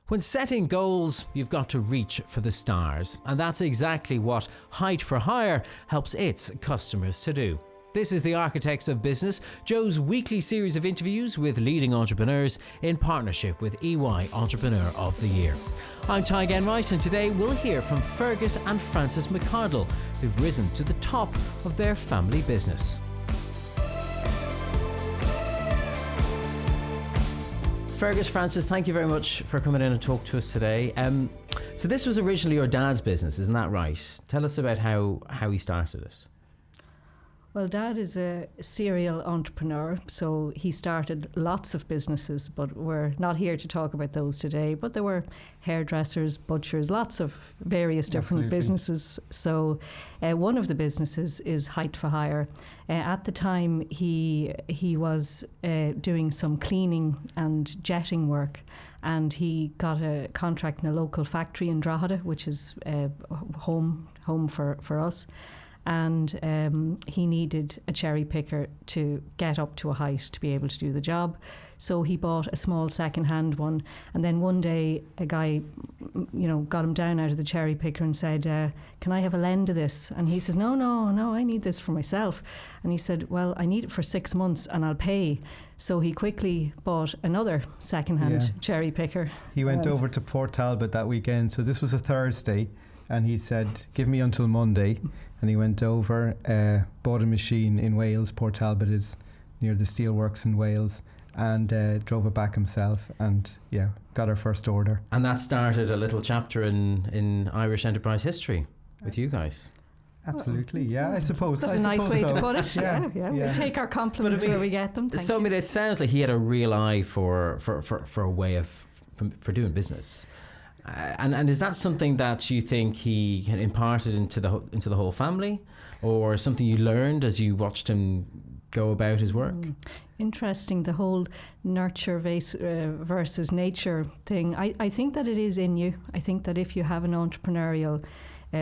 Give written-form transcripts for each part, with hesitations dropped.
When setting goals, you've got to reach for the stars, and that's exactly what Height for Hire helps its customers to do. This is the Architects of Business, Joe's weekly series of interviews with leading entrepreneurs in partnership with EY Entrepreneur of the Year. I'm Tadhg Enright, and today we'll hear from Fergus and Frances McArdle, who've risen to the top of their family business. Fergus, Frances, thank you very much for coming in and talk to us today. So this was originally your dad's business, isn't that right? Tell us about how he started it. Well, Dad is a serial entrepreneur, so he started lots of businesses, but we're not here to talk about those today. But there were hairdressers, butchers, lots of various different businesses. So one of the businesses is Height for Hire. At the time, he was doing some cleaning and jetting work, and he got a contract in a local factory in Drogheda, which is home for us. And he needed a cherry picker to get up to a height to be able to do the job. So he bought a small second-hand one, and then one day a guy, got him down out of the cherry picker and said, can I have a lend of this? And he says, no, I need this for myself. And he said, well, I need it for 6 months and I'll pay. So he quickly bought another second-hand cherry picker. He went over to Port Talbot that weekend, so this was a Thursday, and he said, give me until Monday. And he went over, bought a machine in Wales. Port Talbot is near the steelworks in Wales, and drove it back himself, and got our first order. And that started a little chapter in Irish enterprise history with you guys. Absolutely, I suppose. That's a nice way to put it. Yeah. We take our compliments where we get them. So, I mean, it sounds like he had a real eye for a way for doing business. And is that something that you think he imparted into the whole family, or something you learned as you watched him go about his work? Interesting, the whole nurture versus nature thing. I think that it is in you. I think that if you have an entrepreneurial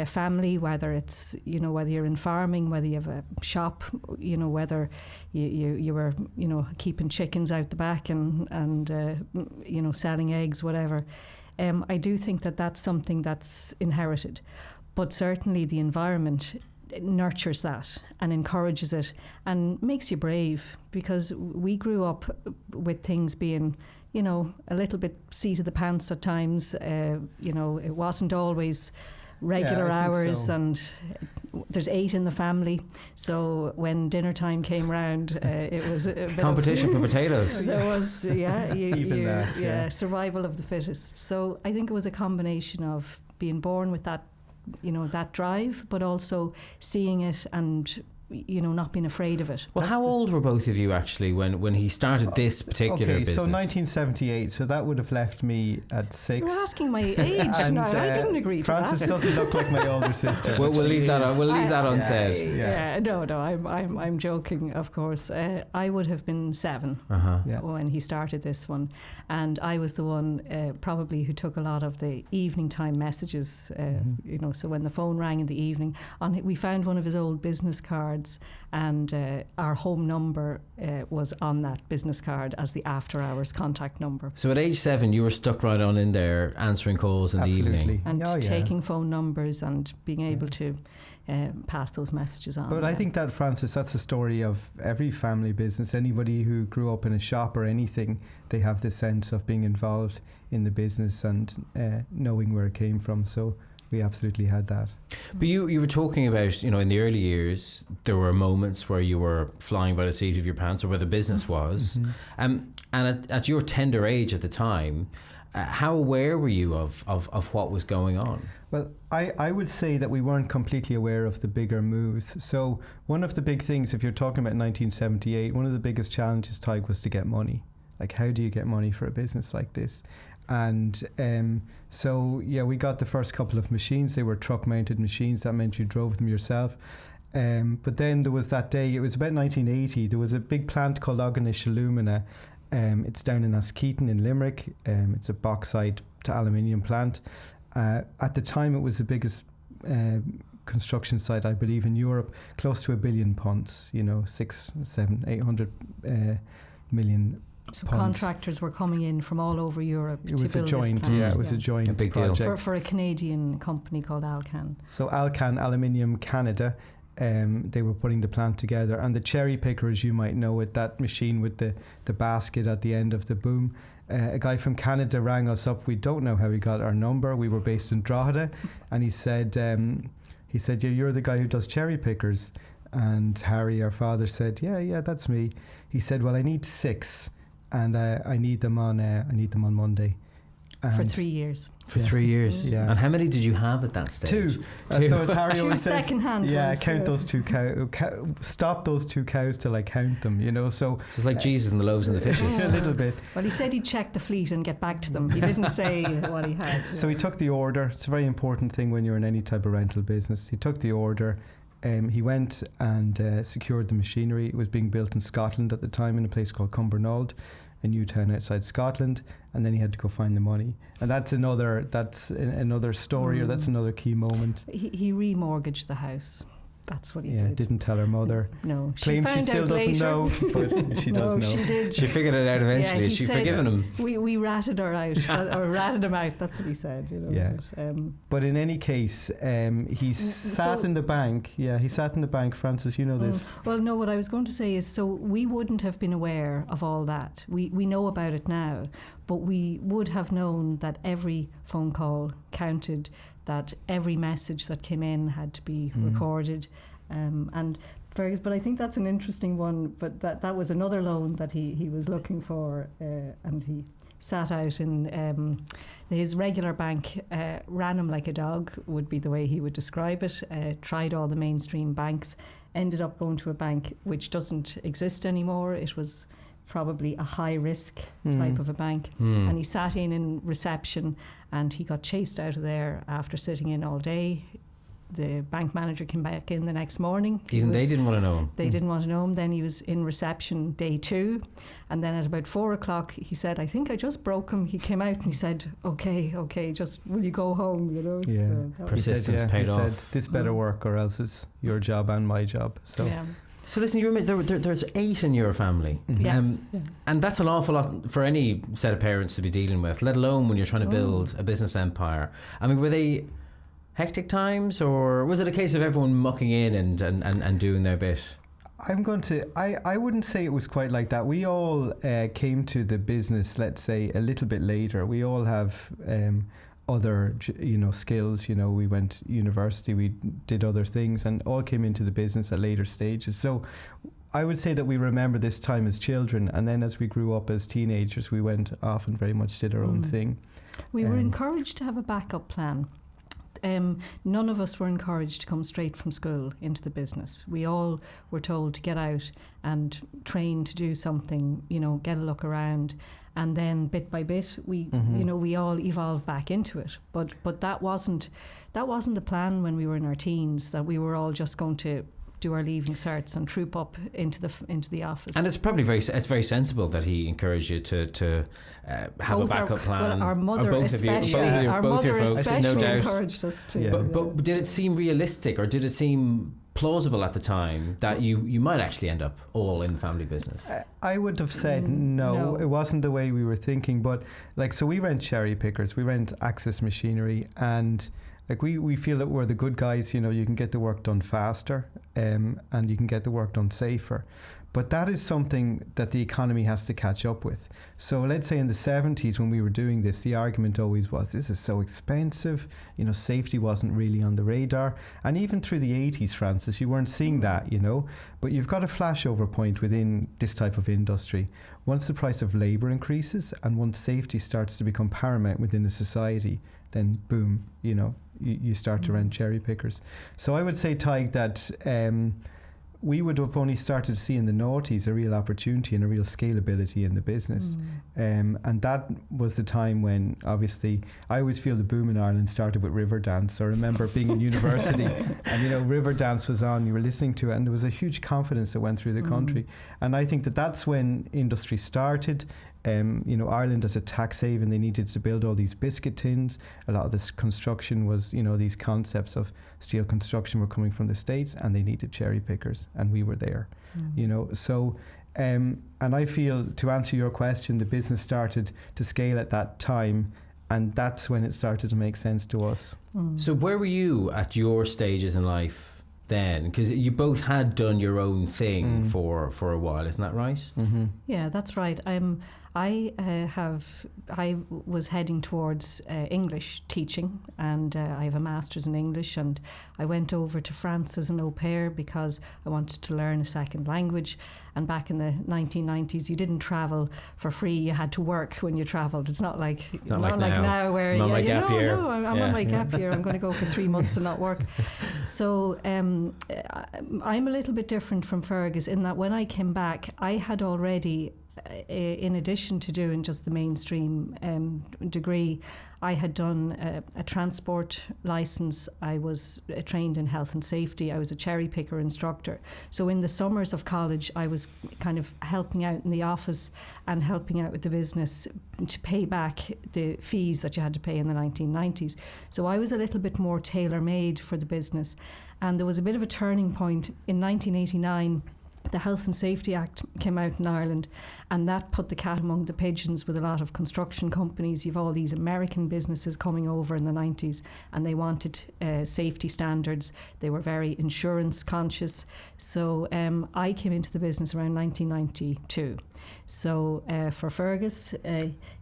family, whether it's whether you're in farming, whether you have a shop, whether you were keeping chickens out the back and selling eggs, whatever. I do think that that's something that's inherited, but certainly the environment nurtures that and encourages it and makes you brave, because we grew up with things being, a little bit seat of the pants at times. It wasn't always regular hours, and there's 8 in the family, so when dinner time came round, it was a bit competition for potatoes. There was survival of the fittest. So I think it was a combination of being born with that that drive, but also seeing it and not being afraid of it. Well, how old were both of you actually when he started this particular business? So 1978, so that would have left me at 6. You're asking my age. And, no, I didn't agree to Frances that. doesn't look like my older sister. We'll leave that on. We'll leave that unsaid. No, I'm joking, of course. I would have been 7 when he started this one, and I was the one probably who took a lot of the evening time messages. So when the phone rang in the evening, we found one of his old business cards. And our home number was on that business card as the after hours contact number. So at age 7 you were stuck right on in there answering calls in the evening and taking phone numbers and being able to pass those messages on. But I think that, Frances, that's a story of every family business. Anybody who grew up in a shop or anything, they have this sense of being involved in the business and knowing where it came from. So we absolutely had that. But you were talking about, in the early years, there were moments where you were flying by the seat of your pants, or where the business was. And at your tender age at the time, how aware were you of what was going on? Well, I would say that we weren't completely aware of the bigger moves. So one of the big things, if you're talking about 1978, one of the biggest challenges, Tadhg, was to get money. Like, how do you get money for a business like this? And we got the first couple of machines. They were truck-mounted machines. That meant you drove them yourself. But then there was that day, it was about 1980, there was a big plant called Ogonish Alumina. It's down in Askeaton in Limerick. It's a bauxite to aluminium plant. At the time, it was the biggest construction site, I believe, in Europe, close to £1 billion, 600, 700, 800 million So punts. contractors were coming in from all over Europe It to was a build joint, this plant. yeah, it was a joint A big deal. project. For a Canadian company called Alcan. So Alcan Aluminium Canada, they were putting the plant together, and the cherry picker, as you might know it, that machine with the basket at the end of the boom. A guy from Canada rang us up. We don't know how he got our number. We were based in Drogheda, and he said, yeah, you're the guy who does cherry pickers. And Harry, our father, said, yeah, that's me. He said, well, I need 6, and I need them on Monday. For And 3 years. For 3 years. Yeah. And how many did you have at that stage? 2. So as Harry Two always says, second-hand yeah, ones, count yeah. those 2 cows. Stop those 2 cows till I count them. So It's like Jesus and the loaves and the fishes. a little bit. Well, he said he'd check the fleet and get back to them. He didn't say what he had. So he took the order. It's a very important thing when you're in any type of rental business. He took the order. He went and secured the machinery. It was being built in Scotland at the time, in a place called Cumbernauld, a new town outside Scotland, and then he had to go find the money. And that's another story, or that's another key moment. He remortgaged the house. That's what he did. Didn't tell her mother. No, Claims she still doesn't know, but she does know. She did. She figured it out eventually. Yeah, Is she said forgiven him? We ratted her out, or ratted him out. That's what he said. Yeah. But, But in any case, he sat in the bank. Yeah, he sat in the bank. Frances, you know this. Well, no, what I was going to say is, so we wouldn't have been aware of all that. We know about it now, but we would have known that every phone call counted, that every message that came in had to be recorded. And Fergus, but I think that's an interesting one. But that was another loan that he was looking for, and he sat out in his regular bank, ran him like a dog, would be the way he would describe it. Tried all the mainstream banks, ended up going to a bank which doesn't exist anymore. It was probably a high risk type of a bank, and he sat in reception, and he got chased out of there after sitting in all day. The bank manager came back in the next morning. They didn't want to know him. They didn't want to know him. Then he was in reception day 2, and then at about 4 o'clock he said, I think I just broke him. He came out and he said, okay, just will you go home, Yeah. So that Persistence paid he off. said, this better work or else it's your job and my job. So yeah. So listen, there's 8 in your family. Yes. And that's an awful lot for any set of parents to be dealing with, let alone when you're trying to build a business empire. I mean, were they hectic times, or was it a case of everyone mucking in and doing their bit? I wouldn't say it was quite like that. We all came to the business, let's say, a little bit later. We all have other skills. We went to university, we did other things, and all came into the business at later stages. So I would say that we remember this time as children, and then as we grew up as teenagers, we went off and very much did our own thing. We were encouraged to have a backup plan. None of us were encouraged to come straight from school into the business. We all were told to get out and train to do something, get a look around, and then bit by bit we all evolved back into it. But that wasn't the plan when we were in our teens, that we were all just going to do our leaving certs and troop up into the office. And it's probably very sensible that he encouraged you to have a backup plan. Well, our mother especially, no doubt. encouraged us to. Yeah. But did it seem realistic, or did it seem plausible at the time that you might actually end up all in family business? I would have said no, it wasn't the way we were thinking. But so we rent cherry pickers, we rent access machinery, and we feel that we're the good guys. You can get the work done faster, and you can get the work done safer. But that is something that the economy has to catch up with. So let's say in the 70s when we were doing this, the argument always was, this is so expensive. Safety wasn't really on the radar. And even through the 80s, Frances, you weren't seeing that, But you've got a flashover point within this type of industry. Once the price of labour increases and once safety starts to become paramount within a society, then boom, you start to rent cherry pickers. So I would say, Tadhg, that we would have only started to see in the noughties a real opportunity and a real scalability in the business. And that was the time when, obviously, I always feel the boom in Ireland started with Riverdance. I remember being in university and, Riverdance was on, you were listening to it, and there was a huge confidence that went through the country. And I think that that's when industry started. Ireland as a tax haven, they needed to build all these biscuit tins. A lot of this construction was, these concepts of steel construction were coming from the States, and they needed cherry pickers, and we were there. So And I feel, to answer your question, the business started to scale at that time, and that's when it started to make sense to us. So where were you at your stages in life then? Because you both had done your own thing for a while, isn't that right? Mm-hmm. Yeah, that's right. I was heading towards English teaching, and I have a master's in English, and I went over to France as an au pair because I wanted to learn a second language. And back in the 1990s, you didn't travel for free; you had to work when you travelled. It's not like now where I'm on my gap year. I'm on my gap year. I'm going to go for 3 months and not work. So I'm a little bit different from Fergus in that when I came back, I had already, in addition to doing just the mainstream degree, I had done a transport licence. I was trained in health and safety. I was a cherry picker instructor. So in the summers of college, I was kind of helping out in the office and helping out with the business to pay back the fees that you had to pay in the 1990s. So I was a little bit more tailor-made for the business. And there was a bit of a turning point in 1989. The Health and Safety Act came out in Ireland, and that put the cat among the pigeons with a lot of construction companies. You've all these American businesses coming over in the 90s, and they wanted safety standards. They were very insurance conscious. So I came into the business around 1992. So for Fergus,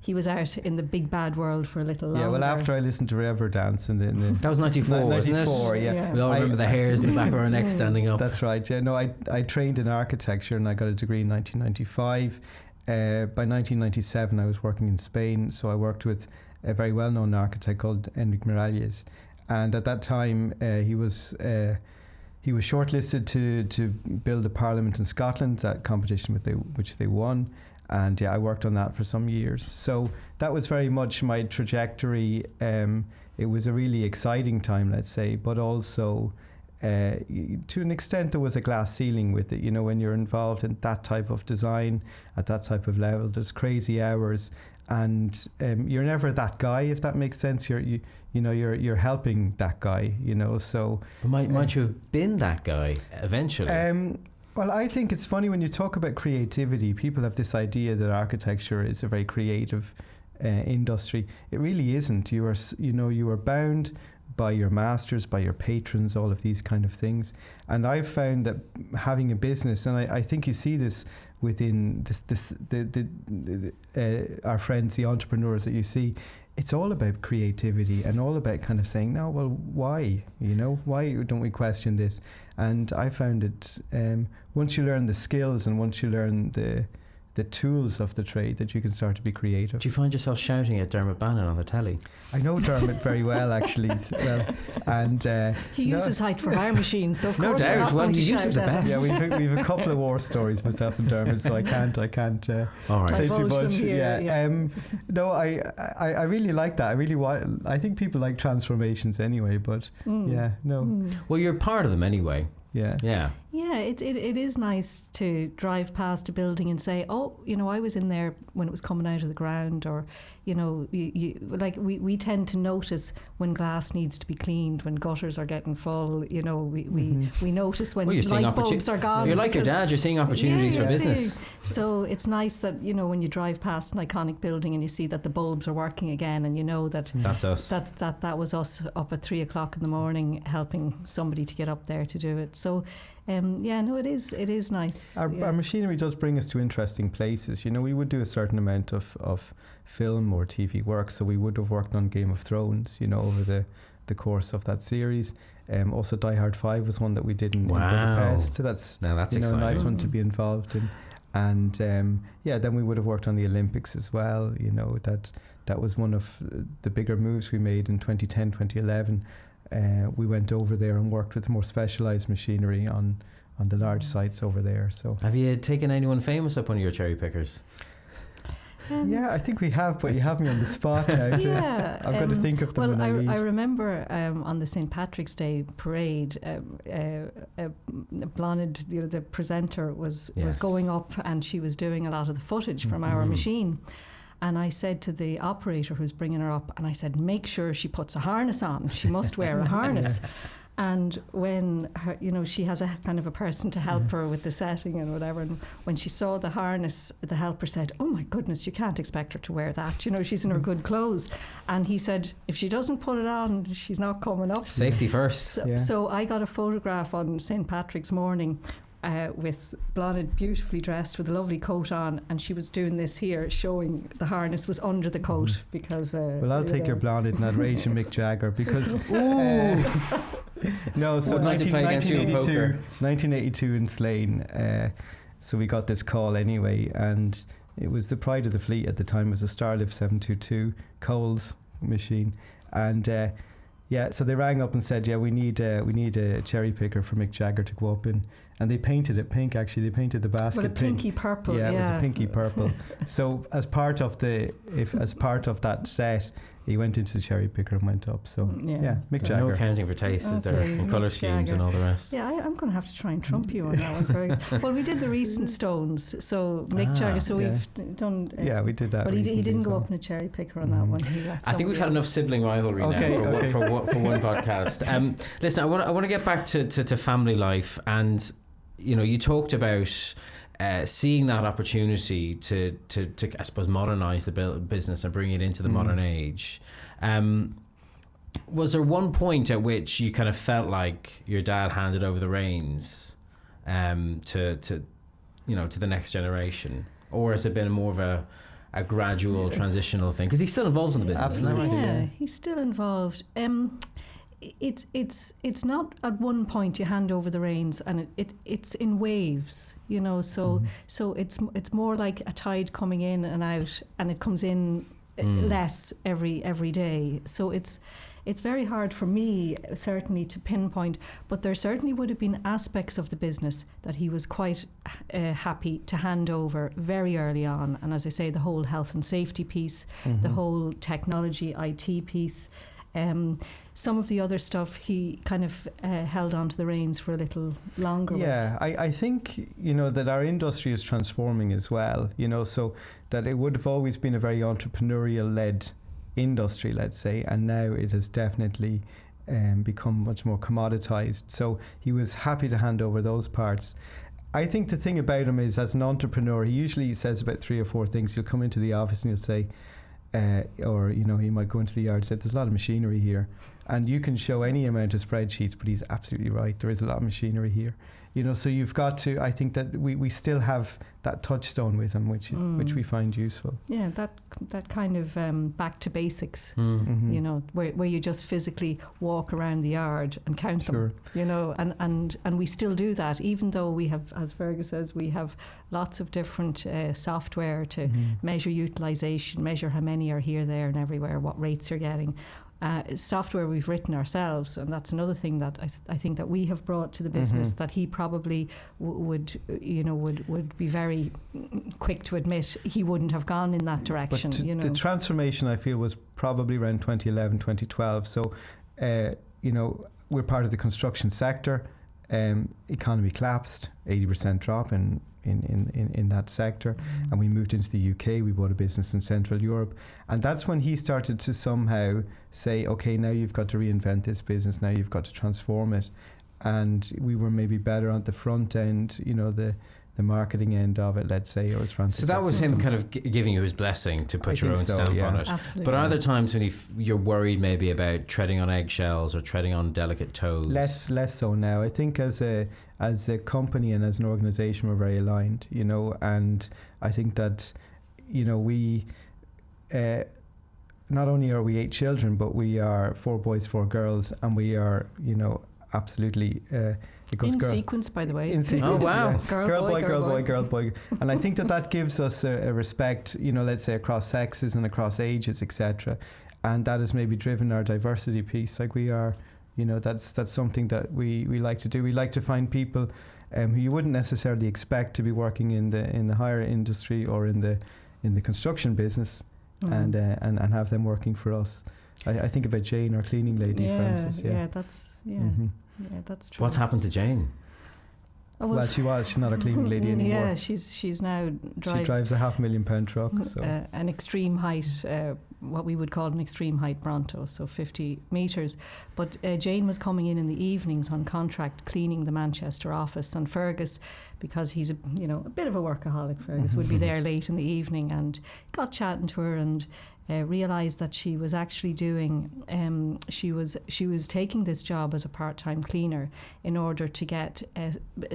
he was out in the big bad world for a little longer. Yeah, well, after I listened to Riverdance in the that was 94, wasn't it? 94, yeah. We all remember the hairs in the back of our neck standing up. That's right. Yeah, no, I trained in architecture and I got a degree in 1995. By 1997, I was working in Spain, so I worked with a very well-known architect called Enric Miralles, and at that time he was shortlisted to build a parliament in Scotland, that competition which they won. And yeah, I worked on that for some years. So that was very much my trajectory. It was a really exciting time, let's say, but also to an extent there was a glass ceiling with it. You know, when you're involved in that type of design at that type of level, there's crazy hours, and you're never that guy, if that makes sense. You're helping that guy, you know. So might you have been that guy eventually? Well, I think it's funny when you talk about creativity. People have this idea that architecture is a very creative industry. It really isn't. You are bound by your masters, by your patrons, all of these kind of things. And I've found that having a business, and I think you see this within our friends, the entrepreneurs that you see, it's all about creativity and all about kind of saying, no, well, why? You know, why don't we question this? And I found it, once you learn the skills and once you learn the tools of the trade, that you can start to be creative. Do you find yourself shouting at Dermot Bannon on the telly? I know Dermot very well, actually. And he uses height for hire machines, so of no course doubt. Well, he uses the best. Yeah, we've a couple of war stories, myself and Dermot, so I can't all right. say too much. Yeah. No, I really like that. I think people like transformations anyway, but yeah, no. Well, you're part of them anyway. Yeah. Yeah, it is nice to drive past a building and say, oh, you know, I was in there when it was coming out of the ground, or, you know, we tend to notice when glass needs to be cleaned, when gutters are getting full, you know, we notice when light bulbs are gone. You're like your dad, you're seeing opportunities for business. So it's nice that, you know, when you drive past an iconic building and you see that the bulbs are working again, and you know that that's us. That was us up at 3 o'clock in the morning helping somebody to get up there to do it. So it is nice. Our machinery does bring us to interesting places. You know, we would do a certain amount of film or TV work, so we would have worked on Game of Thrones, you know, over the course of that series. Also Die Hard 5 was one that we did in Budapest. So that's exciting. A nice one to be involved in. And then we would have worked on the Olympics as well. You know, that was one of the bigger moves we made in 2010, 2011. We went over there and worked with more specialised machinery on the large sites over there. So, have you taken anyone famous up on your cherry pickers? Yeah, I think we have, but you have me on the spot now. I've got to think of them. Well, when I leave. I remember on the St. Patrick's Day parade, Blonde, the presenter, was going up, and she was doing a lot of the footage from our machine. And I said to the operator who's bringing her up, and I said, make sure she puts a harness on. She must wear a harness. And when her, she has a kind of a person to help her with the setting and whatever, and when she saw the harness, the helper said, "Oh my goodness, you can't expect her to wear that. She's in her good clothes." And he said, "If she doesn't put it on, she's not coming up." Safety first. So I got a photograph on St. Patrick's morning with Blonde beautifully dressed with a lovely coat on, and she was doing this here, showing the harness was under the coat because well, I'll take your Blonde in adoration, Mick Jagger, because no, so 1982 in Slane, so we got this call anyway, and it was the pride of the fleet at the time. It was a Starlift 722 Coles machine, and so they rang up and said, we need a cherry picker for Mick Jagger to go up in. And they painted it pink, actually. They painted the basket pink. Pinky purple. Yeah, it was a pinky purple. So as part of that set, he went into the cherry picker and went up. So Mick Jagger. No accounting for taste, is there? And colour schemes and all the rest. Yeah, I'm going to have to try and trump you on that one, Fergus. Well, we did the recent Stones, so Mick Jagger. So we've done. We did that. But he didn't go up in a cherry picker on that one. I think we've had enough sibling rivalry now for one podcast. Listen, I want to get back to family life, and you talked about seeing that opportunity to I suppose modernise the business and bring it into the modern age. Was there one point at which you kind of felt like your dad handed over the reins to the next generation, or has it been more of a gradual transitional thing? Because he's still involved in the business. Absolutely. Isn't that right? Yeah, he's still involved. It's not at one point you hand over the reins, and it's in waves, so it's more like a tide coming in and out, and it comes in less every day. So it's very hard for me certainly to pinpoint, but there certainly would have been aspects of the business that he was quite happy to hand over very early on. And as I say, the whole health and safety piece, the whole technology IT piece. Some of the other stuff he kind of held on to the reins for a little longer. Yeah, I think that our industry is transforming as well, so that it would have always been a very entrepreneurial led industry, let's say, and now it has definitely become much more commoditized. So he was happy to hand over those parts. I think the thing about him is, as an entrepreneur, he usually says about 3 or 4 things. He'll come into the office and he'll say, he might go into the yard and say, "There's a lot of machinery here," and you can show any amount of spreadsheets, but he's absolutely right. There is a lot of machinery here, so you've got to. I think that we still have that touchstone with him, which we find useful. Yeah, that kind of back to basics. Where you just physically walk around the yard and count them. And we still do that, even though we have, as Fergus says, we have lots of different software to measure utilisation, measure how many are here, there, and everywhere, what rates you're getting. Software we've written ourselves, and that's another thing that I think that we have brought to the business that he probably would be very quick to admit he wouldn't have gone in that direction. But the transformation, I feel, was probably around 2011, 2012. So, we're part of the construction sector. Economy collapsed, 80% drop in that sector, and we moved into the UK. We bought a business in Central Europe, and that's when he started to somehow say, okay, now you've got to reinvent this business, now you've got to transform it. And we were maybe better on the front end, the marketing end of it, let's say, or as Francis. So that was him kind of giving you his blessing to put your own stamp on it. Absolutely. But are there times when you're worried maybe about treading on eggshells or treading on delicate toes? Less so now. I think as a company and as an organisation, we're very aligned, and I think that, we not only are we 8 children, but we are 4 boys, 4 girls, and we are, absolutely it goes in sequence, by the way. In sequence. Oh wow! Yeah. Girl, boy. And I think that gives us a respect, let's say, across sexes and across ages, etc. And that has maybe driven our diversity piece. Like we are, that's something that we like to do. We like to find people who you wouldn't necessarily expect to be working in the hire industry or in the construction business, and have them working for us. I think about Jane, our cleaning lady, Frances. Yeah, that's true. What's happened to Jane? Oh, well, she was. She's not a cleaning lady anymore. Yeah, she's now She drives a £500,000 truck. So. An extreme height, what we would call an extreme height Bronto, so 50 metres. But Jane was coming in the evenings on contract, cleaning the Manchester office, and Fergus, because he's a bit of a workaholic, Fergus would be there late in the evening and got chatting to her and realised that she was actually doing she was taking this job as a part-time cleaner in order to get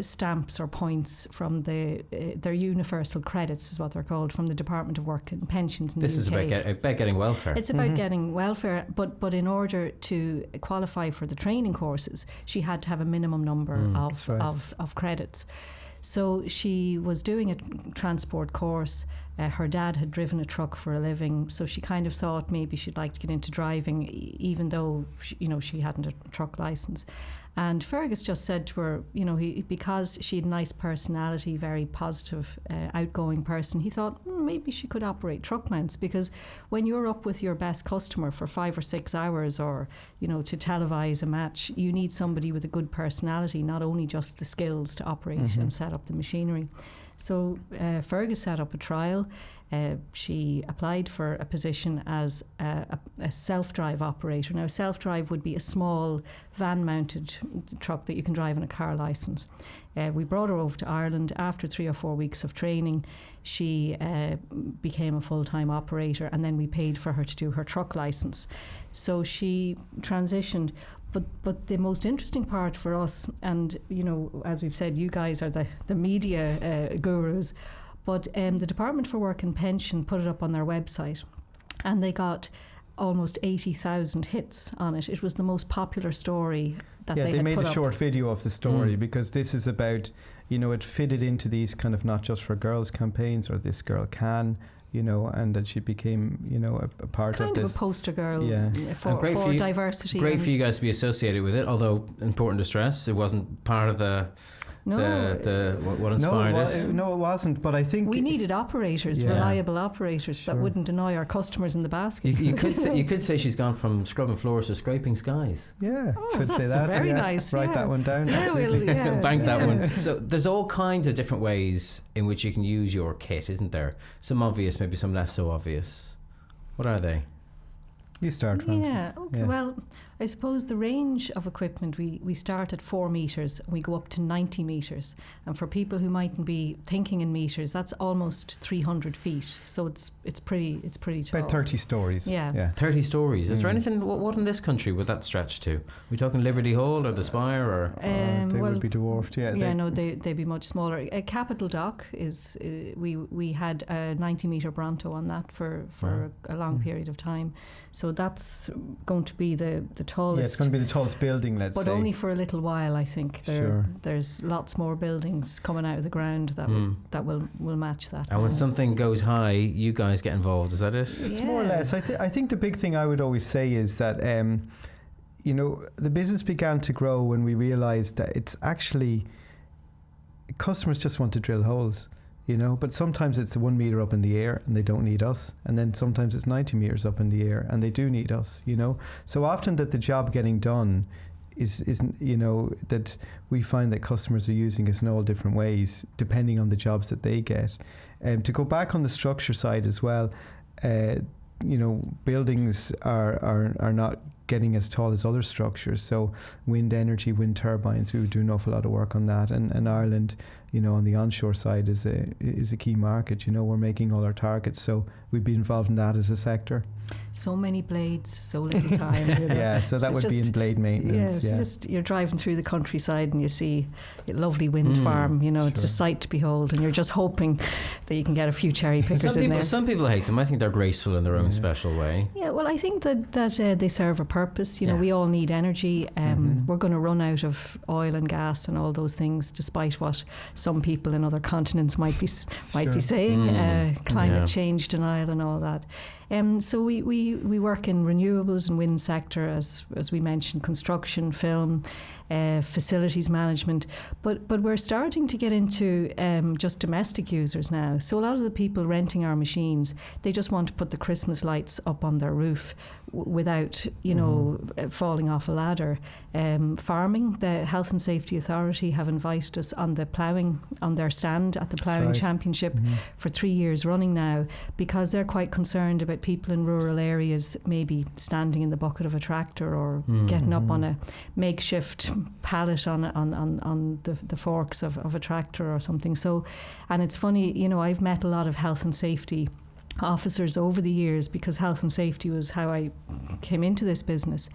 stamps or points from their universal credits is what they're called, from the Department of Work and Pensions in the UK. This is about getting welfare. It's about getting welfare, but in order to qualify for the training courses she had to have a minimum number of credits. So she was doing a transport course. Her dad had driven a truck for a living, so she kind of thought maybe she'd like to get into driving, even though she hadn't a truck license. And Fergus just said to her, because she had a nice personality, very positive, outgoing person, he thought maybe she could operate truck mounts, because when you're up with your best customer for 5 or 6 hours, or to televise a match, you need somebody with a good personality, not only just the skills to operate and set up the machinery. So Fergus set up a trial. She applied for a position as a self-drive operator. Now, self-drive would be a small van-mounted truck that you can drive on a car licence. We brought her over to Ireland. After 3 or 4 weeks of training, she became a full-time operator, and then we paid for her to do her truck licence. So she transitioned. But the most interesting part for us, and as we've said, you guys are the media gurus, but the Department for Work and Pension put it up on their website, and they got almost 80,000 hits on it. It was the most popular story that they made a short video of the story, because this is about, it fitted into these kind of not just for girls campaigns, or this girl can, and that she became, a part kind of this. Of a poster girl for diversity. Great for you guys to be associated with it, although important to stress, it wasn't part of what inspired us. No, it wasn't. But I think we needed operators, reliable operators that wouldn't annoy our customers in the baskets. You could say she's gone from scrubbing floors to scraping skies. Yeah, could say that. Very nice. Write that one down. Bank that one. So there's all kinds of different ways in which you can use your kit, isn't there? Some obvious, maybe some less so obvious. What are they? You start, Frances. Yeah. Okay. Yeah. Well, I suppose the range of equipment, we start at 4 metres and we go up to 90 metres. And for people who mightn't be thinking in metres, that's almost 300 feet. So it's pretty tall. About 30 stories. Yeah. 30 stories. Is there anything, what in this country would that stretch to? Are we talking Liberty Hall or the Spire? Or they would be dwarfed, they'd be much smaller. Capital Dock is, we had a 90 metre Bronto on that for a long period of time. So that's going to be the tallest. Yeah, it's going to be the tallest building, let's say. But only for a little while, I think. There's lots more buildings coming out of the ground that will match that. And when something goes high, you guys get involved, is that it? It's more or less. I think the big thing I would always say is that, the business began to grow when we realised that it's actually, customers just want to drill holes. But sometimes it's 1 metre up in the air and they don't need us, and then sometimes it's 90 metres up in the air and they do need us. So often that the job getting done isn't that we find that customers are using us in all different ways depending on the jobs that they get. To go back on the structure side as well, buildings are not getting as tall as other structures. So wind energy, wind turbines, we would do an awful lot of work on that. And Ireland, on the onshore side is a key market. We're making all our targets, so we'd be involved in that as a sector. So many blades, so little time. Yeah, so that would be in blade maintenance. Yeah, just you're driving through the countryside and you see a lovely wind farm. It's a sight to behold, and you're just hoping that you can get a few cherry pickers in there. Some people hate them. I think they're graceful in their own special way. Yeah, well, I think that they serve a purpose. We all need energy. We're going to run out of oil and gas and all those things, despite what some people in other continents might be saying. Climate change denial and all that. So we work in renewables and wind sector, as we mentioned, construction, film. facilities management. But we're starting to get into just domestic users now. So a lot of the people renting our machines, they just want to put the Christmas lights up on their roof without, falling off a ladder. Farming, the Health and Safety Authority have invited us on the ploughing, on their stand at the Ploughing Championship for 3 years running now, because they're quite concerned about people in rural areas maybe standing in the bucket of a tractor or getting up on a makeshift pallet on the forks of a tractor or something. So, and it's funny, I've met a lot of health and safety officers over the years, because health and safety was how I came into this business.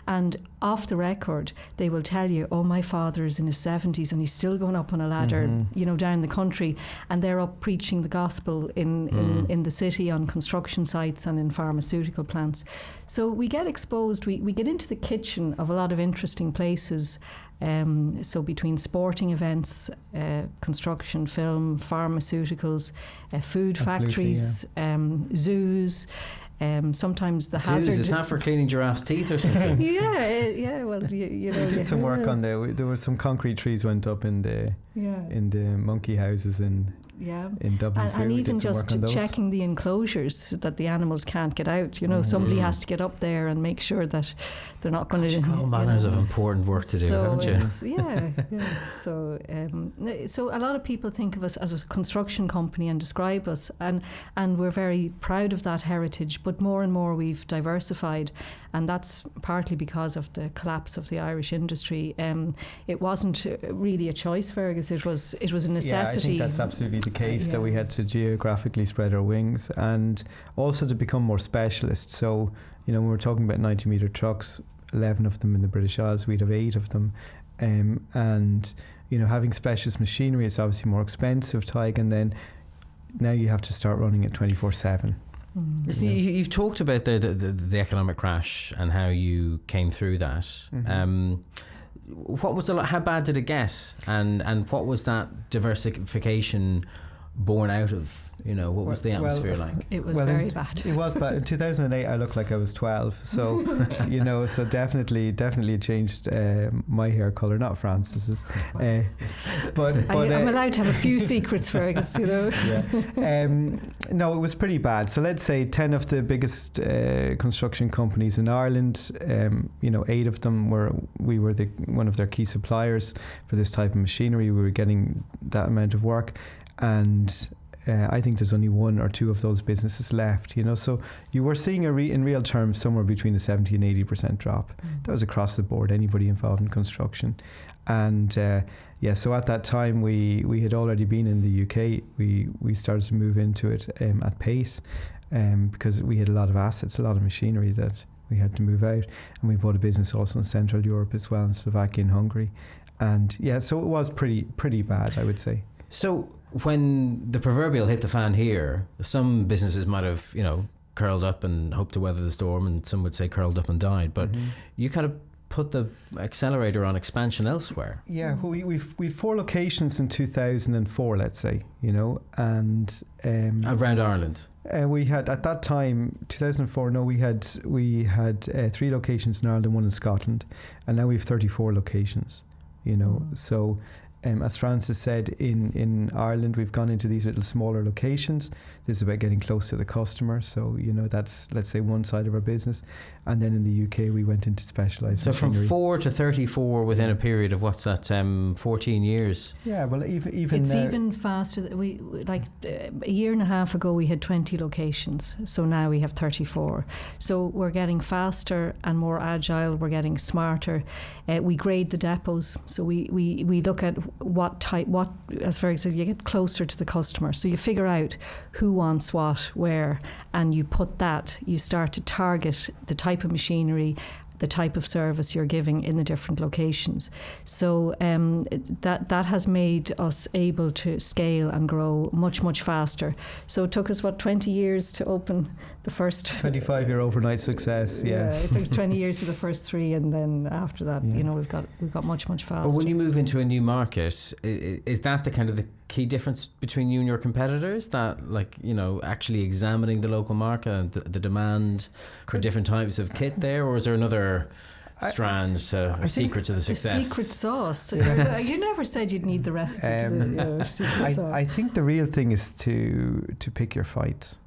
And off the record, they will tell you, oh, my father is in his 70s and he's still going up on a ladder, down the country, and they're up preaching the gospel in the city on construction sites and in pharmaceutical plants. So we get exposed, we get into the kitchen of a lot of interesting places. So between sporting events, construction, film, pharmaceuticals, food factories, zoos, sometimes the hazard. Is that for cleaning giraffes' teeth or something? yeah. Well, we did some work on there. There were some concrete trees went up in the monkey houses in Dublin. And even just checking the enclosures that the animals can't get out. Somebody has to get up there and make sure that they're not going to. All manners of important work to do, haven't you? So, so a lot of people think of us as a construction company and describe us, and we're very proud of that heritage. But more and more we've diversified, and that's partly because of the collapse of the Irish industry. It wasn't really a choice, Fergus. It was a necessity. Yeah, I think that's absolutely the case, that we had to geographically spread our wings, and also to become more specialist. So, when we're talking about 90-metre trucks, 11 of them in the British Isles, we'd have 8 of them. And, having specialist machinery is obviously more expensive, Tadhg, and then now you have to start running it 24/7. See, you've talked about the economic crash and how you came through that. What was how bad did it get, and what was that diversification born out of? What was the atmosphere like? It was very bad. It was bad. In 2008, I looked like I was 12. So, so definitely it changed my hair colour, not Frances's. But I'm allowed to have a few secrets, Fergus, No, it was pretty bad. So let's say 10 of the biggest construction companies in Ireland, 8 of them we were one of their key suppliers for this type of machinery. We were getting that amount of work, and I think there's only 1 or 2 of those businesses left, so you were seeing in real terms somewhere between a 70 and 80% drop. That was across the board, anybody involved in construction. And so at that time we had already been in the UK. We started to move into it at pace, because we had a lot of assets, a lot of machinery that we had to move out, and we bought a business also in Central Europe as well, in Slovakia and Hungary. And so it was pretty bad, I would say. So when the proverbial hit the fan here, some businesses might have, curled up and hoped to weather the storm, and some would say curled up and died. But you kind of put the accelerator on expansion elsewhere. Yeah, well, we'd 4 locations in 2004, let's say, and around Ireland. We had at that time, 2004. No, we had 3 locations in Ireland and 1 in Scotland, and now we have 34 locations. So. As Frances said, in Ireland we've gone into these little smaller locations. This is about getting close to the customer. So, that's, let's say, one side of our business. And then in the UK we went into specialised machinery. From 4 to 34 within a period of, what's that, 14 years? Yeah, well, even it's now, even faster. A year and a half ago we had 20 locations. So now we have 34. So we're getting faster and more agile. We're getting smarter. We grade the depots. So we look at what, as Fergus said, you get closer to the customer. So you figure out who wants what, where, and you start to target the type of machinery, the type of service you're giving in the different locations. So that has made us able to scale and grow much, much faster. So it took us, 20 years to open the first... 25-year overnight success, yeah. It took 20 years for the first 3, and then after that, we've got much, much faster. But when you move into a new market, is that the kind of the key difference between you and your competitors? That, actually examining the local market and the demand for different types of kit there? Or is there another strand to secret to the success. The secret sauce. You never said you'd need the recipe to the secret sauce. I think the real thing is to pick your fights.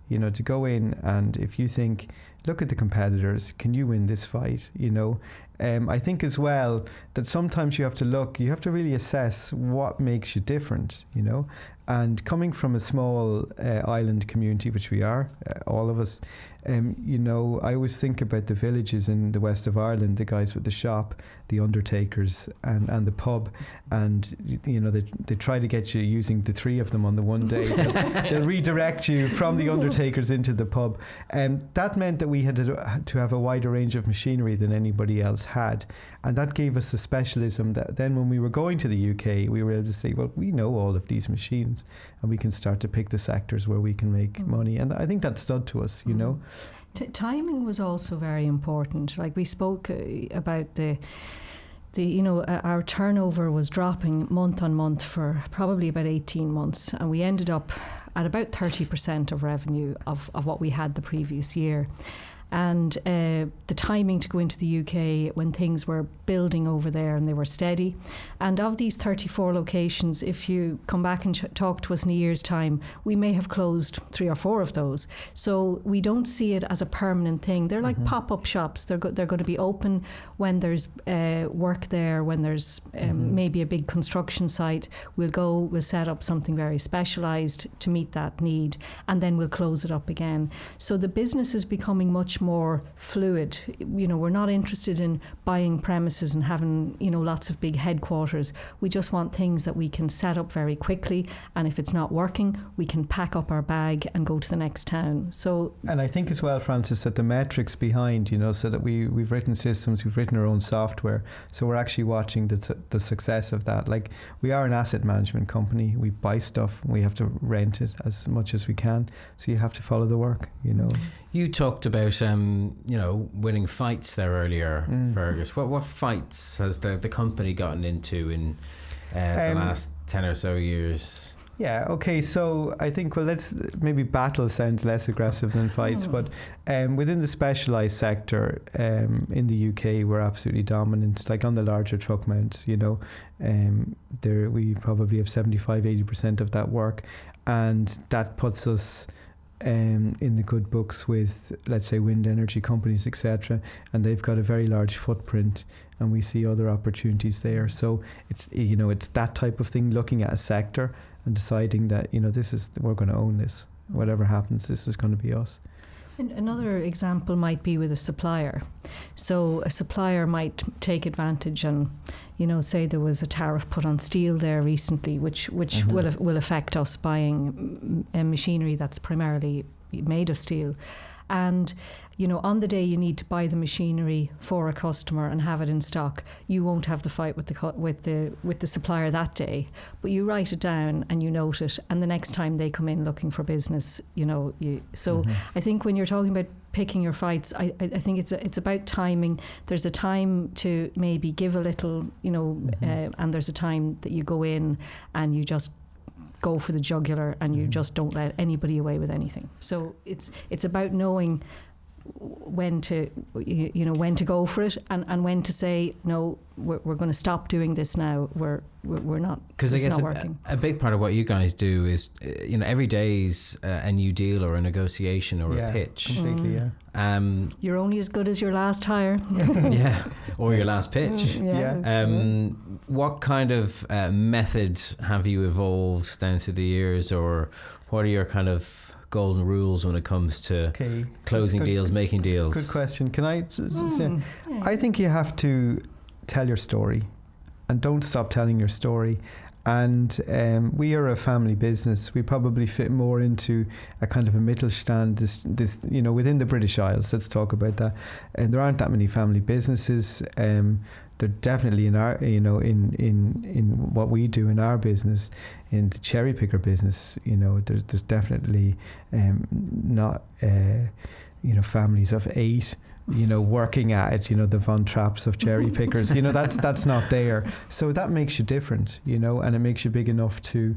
You know, to go in, and if you think, look at the competitors, can you win this fight? You know, I think as well that sometimes you have to really assess what makes you different, you know. And coming from a small island community, which we are, all of us, you know, I always think about the villages in the west of Ireland, the guys with the shop, the undertakers and the pub, and you know, they try to get you using the three of them on the one day. They'll redirect you from the undertakers into the pub, and that meant that we had to have a wider range of machinery than anybody else had, and that gave us a specialism that then when we were going to the UK, we were able to say, well, we know all of these machines, and we can start to pick the sectors where we can make money, and I think that stood to us, you know. Timing was also very important. Like we spoke about the you know, our turnover was dropping month on month for probably about 18 months, and we ended up at about 30% of revenue of what we had the previous year. And the timing to go into the UK when things were building over there and they were steady. And of these 34 locations, if you come back and talk to us in a year's time, we may have closed 3 or 4 of those. So we don't see it as a permanent thing. They're like pop-up shops. They're going to be open when there's work there, when there's maybe a big construction site. We'll set up something very specialised to meet that need, and then we'll close it up again. So the business is becoming much more fluid. You know, we're not interested in buying premises and having, you know, lots of big headquarters. We just want things that we can set up very quickly, and if it's not working, we can pack up our bag and go to the next town. So, and I think as well, Francis, that the metrics behind, you know, so that we've written systems, we've written our own software, so we're actually watching the success of that. Like, we are an asset management company. We buy stuff, we have to rent it as much as we can, so you have to follow the work, you know. You talked about, you know, winning fights there earlier, Fergus. What fights has the company gotten into in the last 10 or so years? Yeah, okay, so I think, well, maybe battle sounds less aggressive than fights, but within the specialised sector in the UK, we're absolutely dominant. Like on the larger truck mounts, you know, we probably have 75-80% of that work, and that puts us in the good books with, let's say, wind energy companies, etc., and they've got a very large footprint, and we see other opportunities there. So it's, you know, it's that type of thing, looking at a sector and deciding that, you know, we're going to own this. Whatever happens, this is going to be us. And another example might be with a supplier. So a supplier might take advantage and, you know, say there was a tariff put on steel there recently, which will affect us buying machinery that's primarily made of steel. And, you know, on the day you need to buy the machinery for a customer and have it in stock, you won't have the fight with the supplier that day, but you write it down and you note it, and the next time they come in looking for business, you know, I think when you're talking about picking your fights, I think it's about timing. There's a time to maybe give a little, you know, and there's a time that you go in and you just go for the jugular and you just don't let anybody away with anything. So it's about knowing when to go for it, and when to say no, we're going to stop doing this now. We're not, because I guess a big part of what you guys do is, you know, every day's a new deal or a negotiation or a pitch. Completely, yeah. You're only as good as your last hire. Yeah, or your last pitch. Yeah. What kind of method have you evolved down through the years, or what are your kind of golden rules when it comes to closing deals, making deals? Good question. Can I just say, I think you have to tell your story and don't stop telling your story. And we are a family business. We probably fit more into a kind of a Mittelstand, this you know, within the British Isles. Let's talk about that. And there aren't that many family businesses. They're definitely in our, you know, in what we do in our business, in the cherry picker business. You know, there's definitely not you know, families of 8. You know, working at it, you know, the Von Trapps of cherry pickers, you know, that's not there. So that makes you different, you know, and it makes you big enough to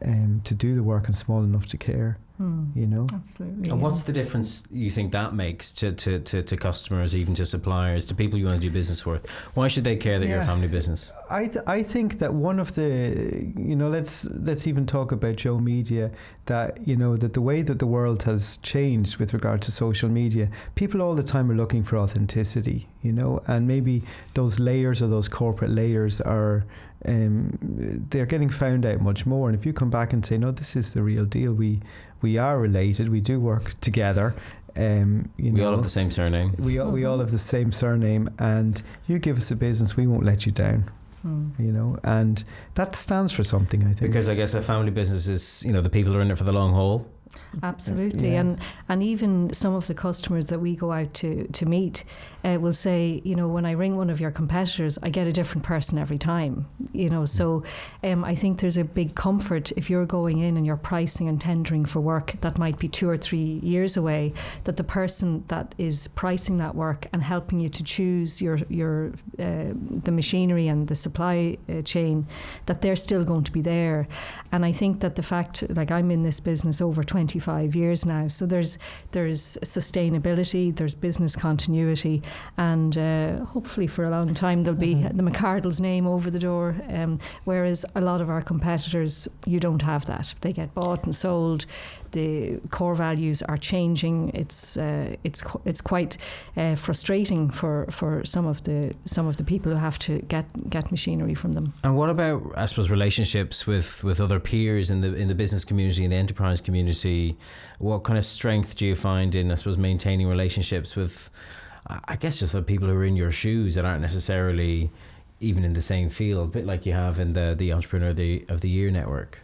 do the work and small enough to care. you know. Absolutely. And what's the difference you think that makes to customers, even to suppliers, to people you want to do business with? Why should they care that you're a family business? I think that one of the, you know, let's even talk about Joe Media, that, you know, that the way that the world has changed with regard to social media, people all the time are looking for authenticity, you know, and maybe those layers or those corporate layers are, they're getting found out much more. And if you come back and say, no, this is the real deal, we are related, we do work together. We all have the same surname. We all have the same surname, and you give us a business, we won't let you down. You know, and that stands for something, I think. Because I guess a family business is, you know, the people are in it for the long haul. Absolutely. Yeah. And even some of the customers that we go out to meet will say, you know, when I ring one of your competitors, I get a different person every time, you know. So I think there's a big comfort if you're going in and you're pricing and tendering for work that might be 2 or 3 years away, that the person that is pricing that work and helping you to choose your the machinery and the supply chain, that they're still going to be there. And I think that the fact, like, I'm in this business over 25 years now, so there's sustainability, there's business continuity, and hopefully for a long time there'll be the McArdle's name over the door, whereas a lot of our competitors, you don't have that. They get bought and sold. The core values are changing. It's quite frustrating for some of the people who have to get machinery from them. And what about, I suppose, relationships with other peers in the business community, in the enterprise community? What kind of strength do you find in, I suppose, maintaining relationships with, I guess, just the people who are in your shoes that aren't necessarily even in the same field, a bit like you have in the Entrepreneur of the Year network?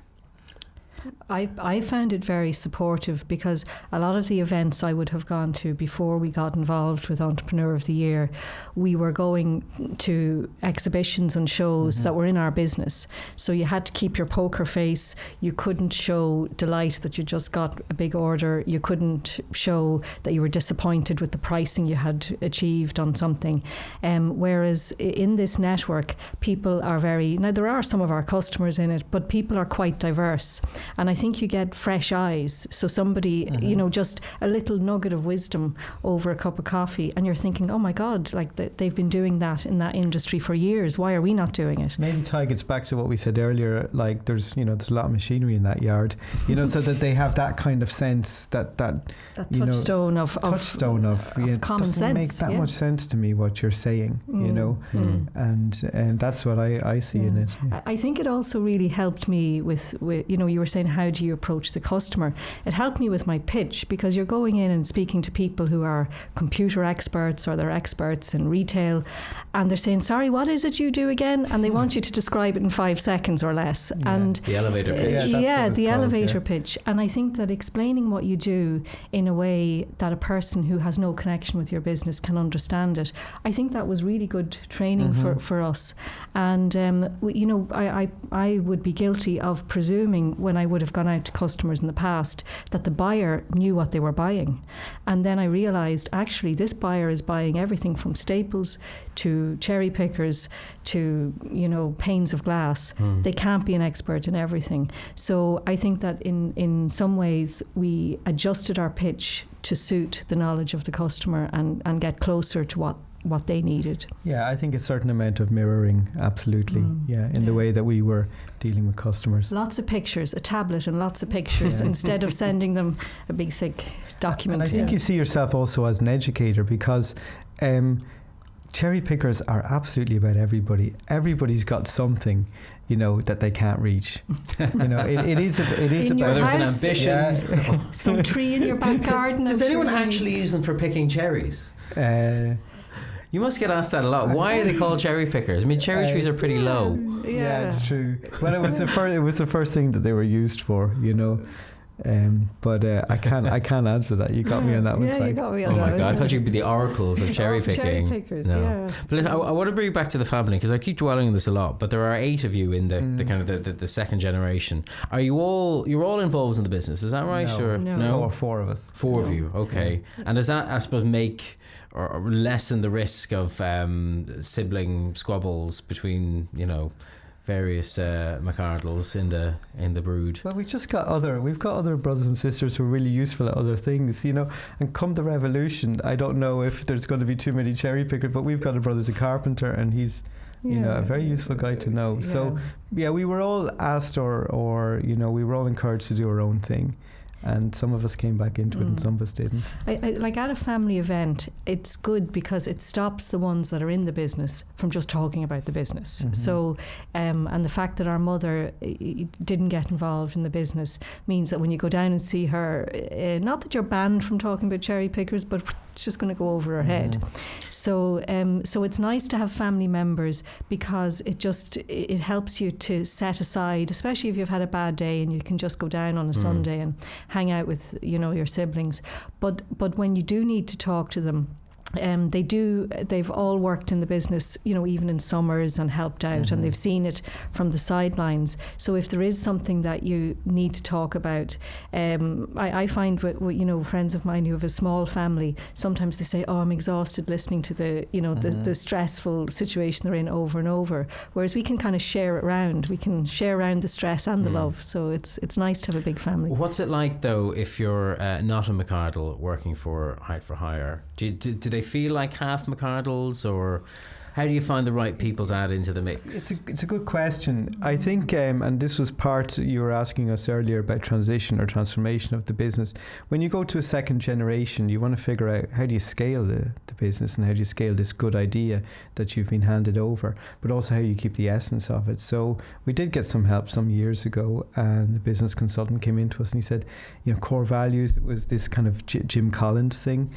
I found it very supportive, because a lot of the events I would have gone to before we got involved with Entrepreneur of the Year, we were going to exhibitions and shows that were in our business. So you had to keep your poker face. You couldn't show delight that you just got a big order. You couldn't show that you were disappointed with the pricing you had achieved on something. Whereas in this network, people are now there are some of our customers in it, but people are quite diverse. And I think you get fresh eyes. So somebody, you know, just a little nugget of wisdom over a cup of coffee, and you're thinking, oh my God, like they've been doing that in that industry for years. Why are we not doing it? Maybe Tadhg gets back to what we said earlier, like there's a lot of machinery in that yard, you know, so that they have that kind of sense, that touchstone of common sense. Doesn't make that much sense to me what you're saying, you know, and that's what I see in it. Yeah. I think it also really helped me with, you know, you were saying, how do you approach the customer? It helped me with my pitch, because you're going in and speaking to people who are computer experts or they're experts in retail, and they're saying, sorry, what is it you do again? And they want you to describe it in 5 seconds or less. Yeah. And the elevator pitch. The elevator pitch. And I think that explaining what you do in a way that a person who has no connection with your business can understand it, I think that was really good training for us. And you know, I would be guilty of presuming, when I would have gone out to customers in the past, that the buyer knew what they were buying. And then I realised, actually, this buyer is buying everything from staples to cherry pickers to, you know, panes of glass. They can't be an expert in everything. So I think that in some ways we adjusted our pitch to suit the knowledge of the customer and get closer to what they needed. Yeah, I think a certain amount of mirroring, absolutely. In the way that we were dealing with customers. Lots of pictures, a tablet and lots of pictures instead of sending them a big thick document. And I think you see yourself also as an educator, because cherry pickers are absolutely about everybody. Everybody's got something, you know, that they can't reach. You know, it is in about, whether it's an ambition, some tree in your back garden. Does anyone actually use them for picking cherries? You must get asked that a lot. Why are they called cherry pickers? I mean, cherry trees are pretty low. Yeah, it's true. Well, it was the first thing that they were used for, you know. But I can't answer that. You got me on that one. Yeah, you got me on that one. Oh my God, I thought you'd be the oracles of cherry picking. Cherry pickers, no. yeah. But I want to bring you back to the family, because I keep dwelling on this a lot. But there are 8 of you in the kind of the second generation. Are you're all involved in the business? Is that right? No. Four of us. 4 of you. Okay. Yeah. And does that, I suppose, make or lessen the risk of sibling squabbles between, you know, various McArdles in the brood? Well, we've got other brothers and sisters who are really useful at other things, and come the revolution, I don't know if there's going to be too many cherry pickers, but we've got a brother's a carpenter, and he's a very useful guy to know. So we were all asked or we were all encouraged to do our own thing. And some of us came back into it and some of us didn't. I like at a family event, it's good because it stops the ones that are in the business from just talking about the business. Mm-hmm. So, and the fact that our mother didn't get involved in the business means that when you go down and see her, not that you're banned from talking about cherry pickers, but it's just going to go over her head. So it's nice to have family members because it helps you to set aside, especially if you've had a bad day and you can just go down on a Sunday and hang out with your siblings, but when you do need to talk to them, they've all worked in the business, even in summers, and helped out, and they've seen it from the sidelines. So if there is something that you need to talk about, I find with friends of mine who have a small family, sometimes they say, "Oh, I'm exhausted listening to the stressful situation they're in over and over." Whereas we can kind of share it around. We can share around the stress and the love. So it's nice to have a big family. What's it like though if you're not a McArdle working for Height for Hire? Do they feel like half McArdles, or how do you find the right people to add into the mix? It's a good question. I think, and this was part you were asking us earlier about transition or transformation of the business. When you go to a second generation, you want to figure out how do you scale the business, and how do you scale this good idea that you've been handed over, but also how you keep the essence of it. So we did get some help some years ago, and the business consultant came into us and he said, core values, it was this kind of Jim Collins thing.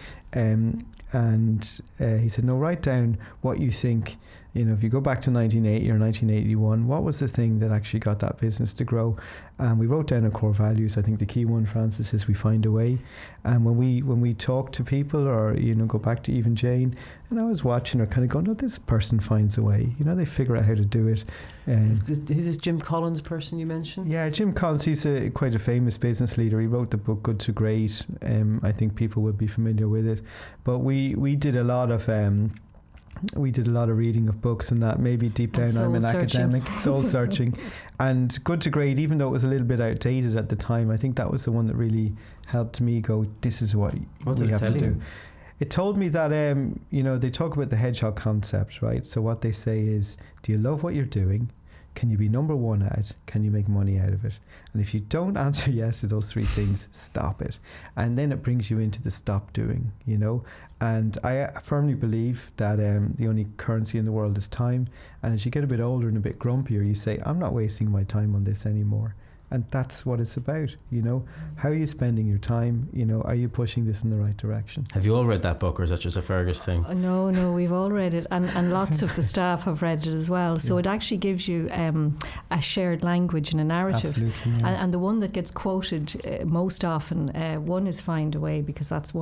And he said, no, write down what you think, if you go back to 1980 or 1981, what was the thing that actually got that business to grow? And we wrote down our core values. I think the key one, Francis, is we find a way. And when we talk to people, or go back to even Jane, and I was watching her kind of going, "No, this person finds a way." They figure out how to do it. Who's this Jim Collins person you mentioned? Yeah, Jim Collins. He's quite a famous business leader. He wrote the book Good to Great. I think people would be familiar with it. But we did a lot of reading of books, and that maybe deep down I'm an academic, soul searching. And Good to Great, even though it was a little bit outdated at the time, I think that was the one that really helped me go, this is what we have to do. It told me that, they talk about the hedgehog concept, right? So what they say is, do you love what you're doing? Can you be number one at it? Can you make money out of it? And if you don't answer yes to those three things, stop it. And then it brings you into the stop doing, And I firmly believe that the only currency in the world is time. And as you get a bit older and a bit grumpier, you say, I'm not wasting my time on this anymore. And that's what it's about, How are you spending your time? Are you pushing this in the right direction? Have you all read that book, or is that just a Fergus thing? No, we've all read it, and lots of the staff have read it as well. So it actually gives you a shared language and a narrative. Absolutely, yeah. And the one that gets quoted most often, one is find a way, because that's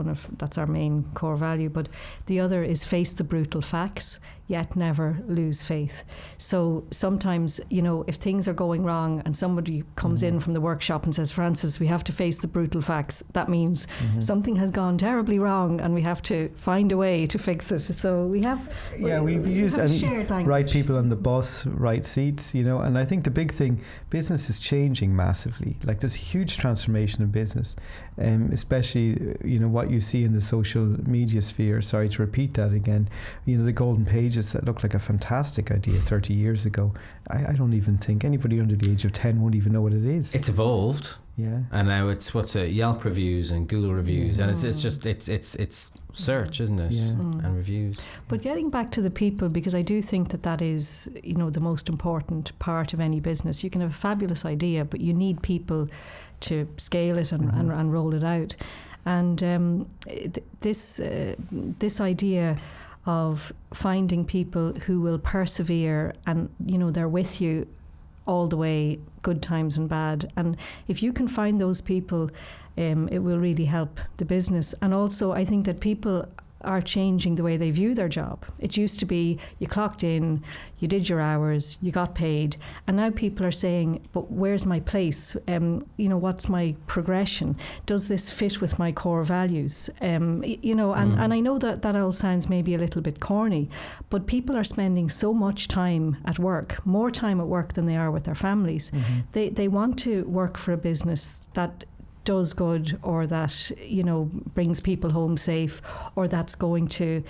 our main core value. But the other is face the brutal facts, yet never lose faith. So sometimes, if things are going wrong and somebody comes in from the workshop and says, Francis, we have to face the brutal facts, that means something has gone terribly wrong and we have to find a way to fix it. So we've used shared language. Right people on the bus, right seats, and I think the big thing, business is changing massively. Like there's a huge transformation in business, especially, what you see in the social media sphere. Sorry to repeat that again. The golden pages that looked like a fantastic idea 30 years ago. I don't even think anybody under the age of 10 won't even know what it is. It's evolved. Yeah. And now it's Yelp reviews and Google reviews, and it's search, isn't it? Yeah. And reviews. But getting back to the people, because I do think that is, the most important part of any business. You can have a fabulous idea, but you need people to scale it and roll it out. And this idea of finding people who will persevere and, they're with you all the way, good times and bad. And if you can find those people, it will really help the business. And also, I think that people are changing the way they view their job. It used to be you clocked in, you did your hours, you got paid, and now people are saying, but where's my place? What's my progression? Does this fit with my core values? And I know that all sounds maybe a little bit corny, but people are spending so much time at work, more time at work than they are with their families. They want to work for a business that does good, or that brings people home safe, or that's going to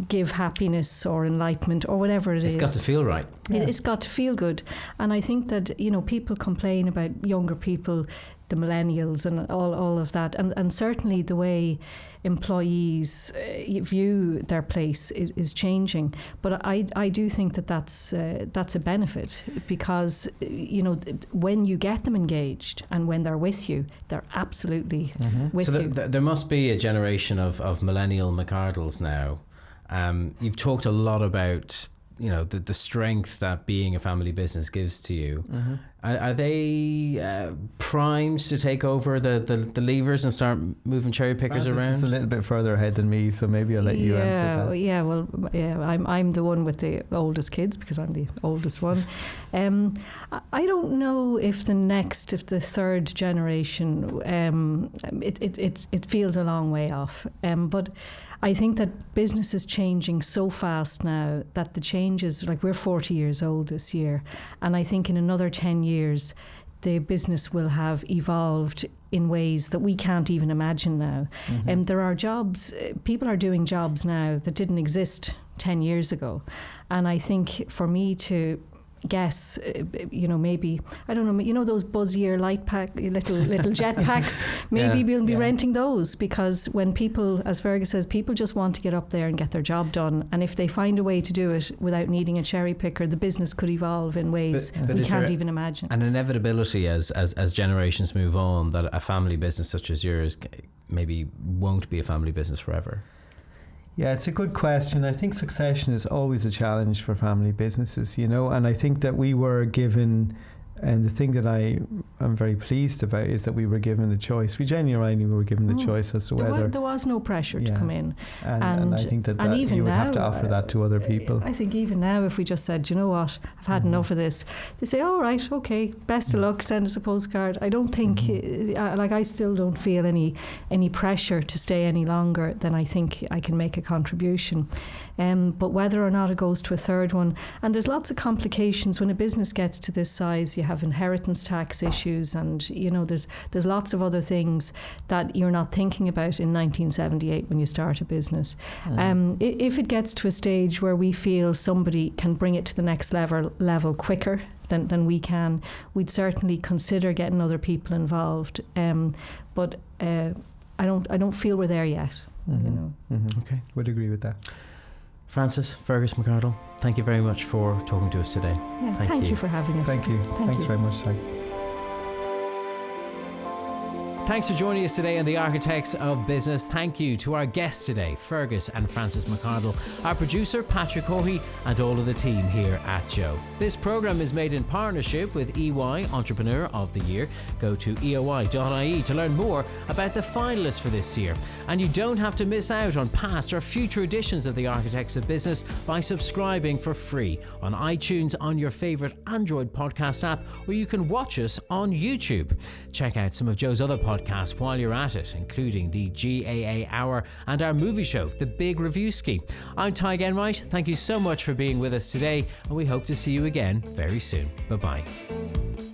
give happiness or enlightenment or whatever it is. It's got to feel right. It's got to feel good. And I think that people complain about younger people, the millennials and all of that, and certainly the way employees view their place is changing. But I do think that's a benefit, because when you get them engaged and when they're with you, they're absolutely with you. So there must be a generation of millennial McArdles now. You've talked a lot about the strength that being a family business gives to you. Are they primed to take over the levers and start moving cherry pickers around? It's a little bit further ahead than me, so maybe I'll let you answer that. I'm the one with the oldest kids, because I'm the oldest one. I don't know if the third generation, it feels a long way off, but I think that business is changing so fast now that the changes, like we're 40 years old this year, and I think in another 10 years the business will have evolved in ways that we can't even imagine now. And there are jobs, people are doing jobs now that didn't exist 10 years ago. And I think for me to guess, maybe, I don't know, those Buzz-ear light pack, little jet packs, maybe we'll be renting those, because when people, as Fergus says, people just want to get up there and get their job done, and if they find a way to do it without needing a cherry picker, the business could evolve in ways we can't even imagine. An inevitability as generations move on, that a family business such as yours maybe won't be a family business forever? Yeah, it's a good question. I think succession is always a challenge for family businesses, and I think that we were given, and the thing that I'm very pleased about is that we were given the choice. We genuinely were given the choice as to whether... There was no pressure to come in. And I think that even you would now, have to offer that to other people. I think even now, if we just said, you know what, I've had enough of this, they say, all right, okay, best of luck, send us a postcard. I don't think, I still don't feel any pressure to stay any longer than I think I can make a contribution. But whether or not it goes to a third one, and there's lots of complications when a business gets to this size. You have inheritance tax issues, and there's lots of other things that you're not thinking about in 1978 when you start a business. If it gets to a stage where we feel somebody can bring it to the next level quicker than we can, we'd certainly consider getting other people involved. But I don't feel we're there yet. Okay, would agree with that. Frances, Fergus McArdle, thank you very much for talking to us today. Yeah, thank you for having us. Thank you. Thanks very much, Tadhg. Thanks for joining us today on The Architects of Business. Thank you to our guests today, Fergus and Frances McArdle, our producer, Patrick Hohey, and all of the team here at JOE. This programme is made in partnership with EY Entrepreneur of the Year. Go to JOE.ie to learn more about the finalists for this year. And you don't have to miss out on past or future editions of The Architects of Business by subscribing for free on iTunes, on your favourite Android podcast app, or you can watch us on YouTube. Check out some of JOE's other podcasts while you're at it, including the GAA Hour and our movie show, The Big Review Ski. I'm Tadhg Enright. Thank you so much for being with us today, and we hope to see you again very soon. Bye-bye.